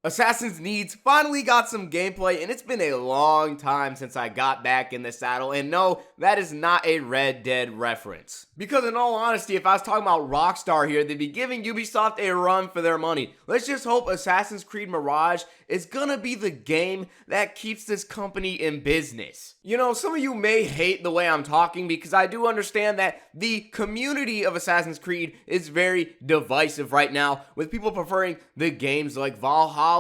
Assassin's Needs finally got some gameplay, and it's been a long time since I got back in the saddle, and no, that is not a Red Dead reference. Because in all honesty, if I was talking about Rockstar here, they'd be giving Ubisoft a run for their money. Let's just hope Assassin's Creed Mirage is gonna be the game that keeps this company in business. You know, some of you may hate the way I'm talking because I do understand that the community of Assassin's Creed is very divisive right now, with people preferring the games like Valhalla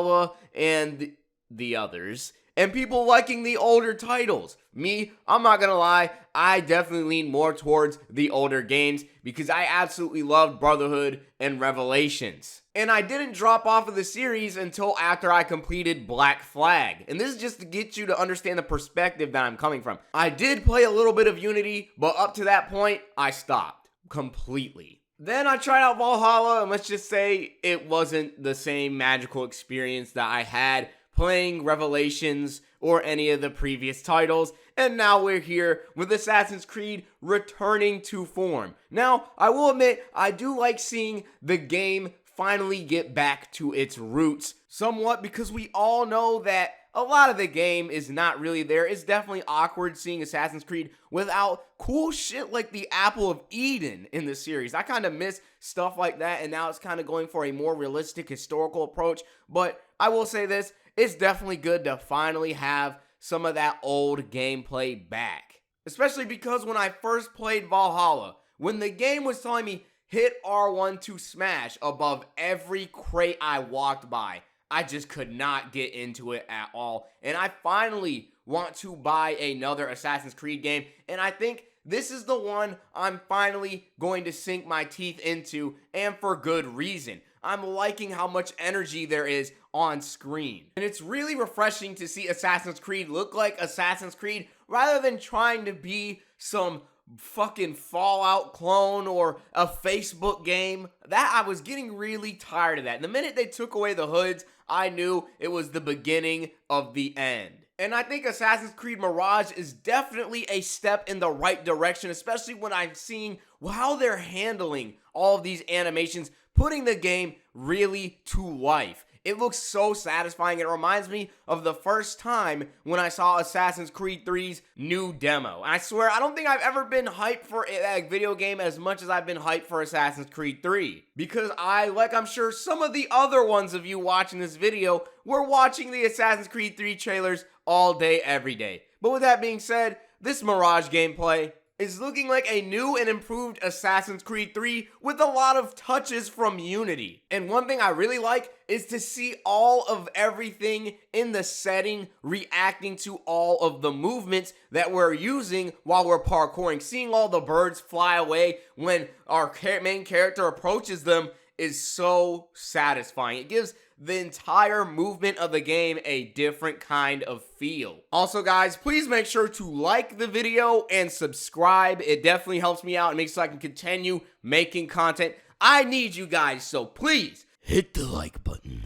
and the others, and people liking the older titles. Me, I'm not gonna lie, I definitely lean more towards the older games because I absolutely loved Brotherhood and Revelations. And I didn't drop off of the series until after I completed Black Flag. And this is just to get you to understand the perspective that I'm coming from. I did play a little bit of Unity, but up to that point, I stopped completely. Then I tried out Valhalla, and let's just say it wasn't the same magical experience that I had playing Revelations or any of the previous titles, and now we're here with Assassin's Creed returning to form. Now, I will admit, I do like seeing the game finally get back to its roots somewhat, because we all know that a lot of the game is not really there. It's definitely awkward seeing Assassin's Creed without cool shit like the Apple of Eden in the series. I kind of miss stuff like that, and now it's kind of going for a more realistic historical approach. But I will say this, it's definitely good to finally have some of that old gameplay back. Especially because when I first played Valhalla, when the game was telling me hit R1 to smash above every crate I walked by, I just could not get into it at all. And I finally want to buy another Assassin's Creed game, and I think this is the one I'm finally going to sink my teeth into, and for good reason. I'm liking how much energy there is on screen. And it's really refreshing to see Assassin's Creed look like Assassin's Creed rather than trying to be some fucking Fallout clone or a Facebook game. That I was getting really tired of that. And the minute they took away the hoods, I knew it was the beginning of the end. And I think Assassin's Creed Mirage is definitely a step in the right direction, especially when I'm seeing how they're handling all of these animations, putting the game really to life. It looks so satisfying. It reminds me of the first time when I saw Assassin's Creed 3's new demo. And I swear, I don't think I've ever been hyped for a video game as much as I've been hyped for Assassin's Creed 3. Because I'm sure some of the other ones of you watching this video, were watching the Assassin's Creed 3 trailers all day, every day. But with that being said, this Mirage gameplay is looking like a new and improved Assassin's Creed 3 with a lot of touches from Unity. And one thing I really like is to see all of everything in the setting reacting to all of the movements that we're using while we're parkouring. Seeing all the birds fly away when our main character approaches them is so satisfying. It gives the entire movement of the game a different kind of feel. Also, guys, please make sure to like the video and subscribe. It definitely helps me out and makes so I can continue making content. I need you guys, so please hit the like button,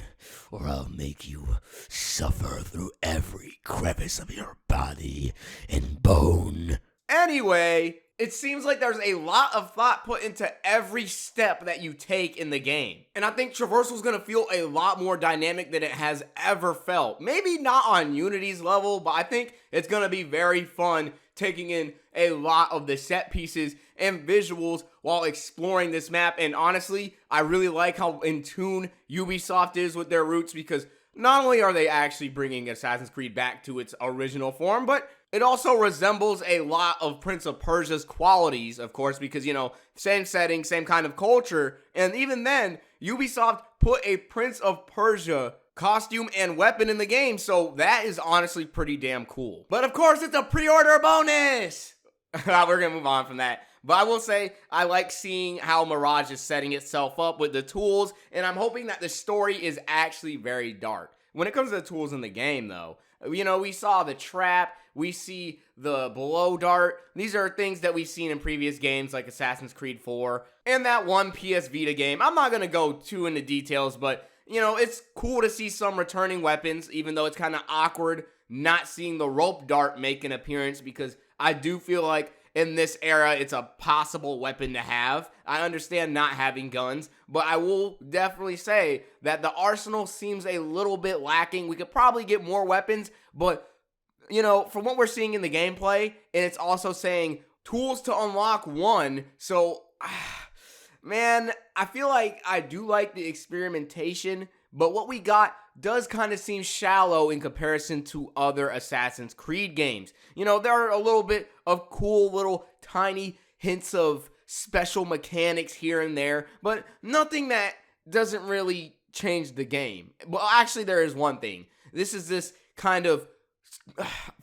or I'll make you suffer through every crevice of your body and bone. Anyway, it seems like there's a lot of thought put into every step that you take in the game. And I think traversal is going to feel a lot more dynamic than it has ever felt. Maybe not on Unity's level, but I think it's going to be very fun taking in a lot of the set pieces and visuals while exploring this map. And honestly, I really like how in tune Ubisoft is with their roots, because not only are they actually bringing Assassin's Creed back to its original form, but it also resembles a lot of Prince of Persia's qualities, of course, because, you know, same setting, same kind of culture. And even then, Ubisoft put a Prince of Persia costume and weapon in the game, so that is honestly pretty damn cool. But of course, it's a pre-order bonus! We're gonna move on from that. But I will say, I like seeing how Mirage is setting itself up with the tools, and I'm hoping that the story is actually very dark. When it comes to the tools in the game, though, you know, we saw the trap, we see the blow dart. These are things that we've seen in previous games like Assassin's Creed 4 and that one PS Vita game. I'm not going to go too into details, but, you know, it's cool to see some returning weapons, even though it's kind of awkward not seeing the rope dart make an appearance, because I do feel like in this era it's a possible weapon to have. I understand not having guns, but I will definitely say that the arsenal seems a little bit lacking. We could probably get more weapons, but you know, from what we're seeing in the gameplay, and it's also saying tools to unlock 1, so man, I feel like I do like the experimentation, but what we got does kind of seem shallow in comparison to other Assassin's Creed games. You know, there are a little bit of cool little tiny hints of special mechanics here and there, but nothing that doesn't really change the game. Well, actually, there is one thing. This is this kind of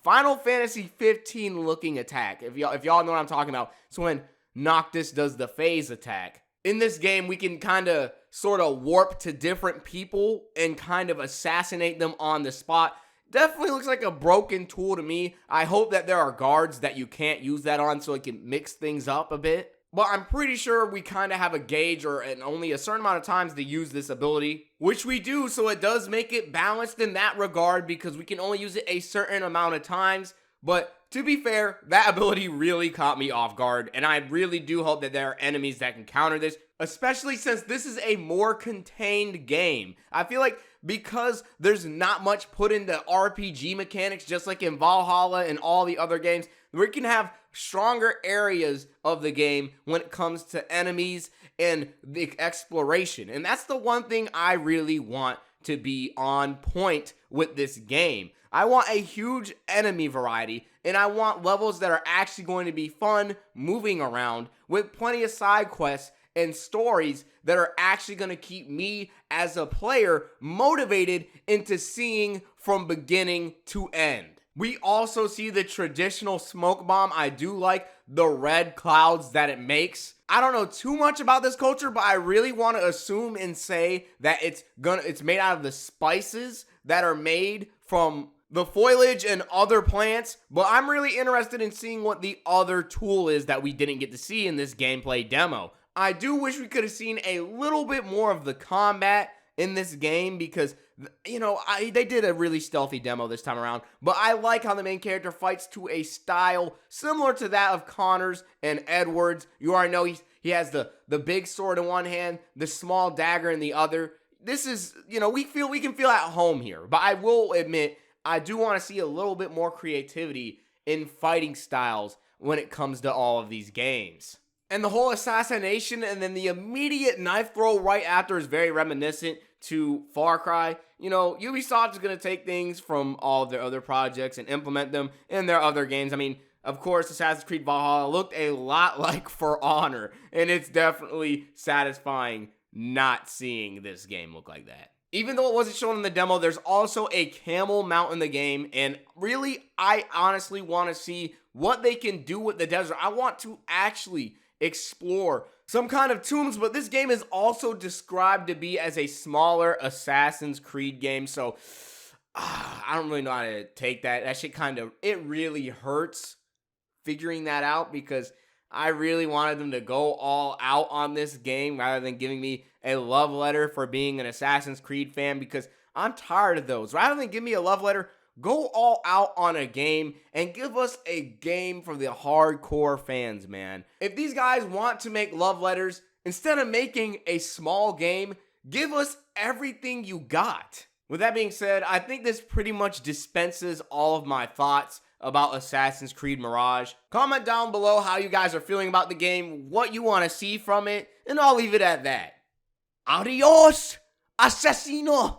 Final Fantasy 15 looking attack. If y'all know what I'm talking about, it's when Noctis does the phase attack. In this game, we can kind of sort of warp to different people and kind of assassinate them on the spot. Definitely looks like a broken tool to me. I hope that there are guards that you can't use that on so it can mix things up a bit. But I'm pretty sure we kind of have a gauge or only a certain amount of times to use this ability, which we do, so it does make it balanced in that regard because we can only use it a certain amount of times. But to be fair, that ability really caught me off guard, and I really do hope that there are enemies that can counter this, especially since this is a more contained game. I feel like because there's not much put into RPG mechanics, just like in Valhalla and all the other games, we can have stronger areas of the game when it comes to enemies and the exploration. And that's the one thing I really want to be on point with this game. I want a huge enemy variety, and I want levels that are actually going to be fun moving around with plenty of side quests and stories that are actually going to keep me as a player motivated into seeing from beginning to end. We also see the traditional smoke bomb. I do like the red clouds that it makes. I don't know too much about this culture, but I really want to assume and say that it's made out of the spices that are made from the foliage and other plants, but I'm really interested in seeing what the other tool is that we didn't get to see in this gameplay demo. I do wish we could have seen a little bit more of the combat in this game because, you know, they did a really stealthy demo this time around, but I like how the main character fights to a style similar to that of Connor's and Edward's. You already know he has the big sword in one hand, the small dagger in the other. This is, you know, we can feel at home here, but I will admit, I do want to see a little bit more creativity in fighting styles when it comes to all of these games. And the whole assassination and then the immediate knife throw right after is very reminiscent to Far Cry. You know, Ubisoft is going to take things from all of their other projects and implement them in their other games. I mean, of course, Assassin's Creed Valhalla looked a lot like For Honor, and it's definitely satisfying not seeing this game look like that. Even though it wasn't shown in the demo, there's also a camel mount in the game, and really, I honestly want to see what they can do with the desert. I want to actually explore some kind of tombs, but this game is also described to be as a smaller Assassin's Creed game, so I don't really know how to take that. That shit it really hurts figuring that out because I really wanted them to go all out on this game rather than giving me a love letter for being an Assassin's Creed fan because I'm tired of those. Rather than give me a love letter, go all out on a game and give us a game for the hardcore fans, man. If these guys want to make love letters, instead of making a small game, give us everything you got. With that being said, I think this pretty much dispenses all of my thoughts about Assassin's Creed Mirage. Comment down below how you guys are feeling about the game, what you want to see from it, and I'll leave it at that. Adios, asesino!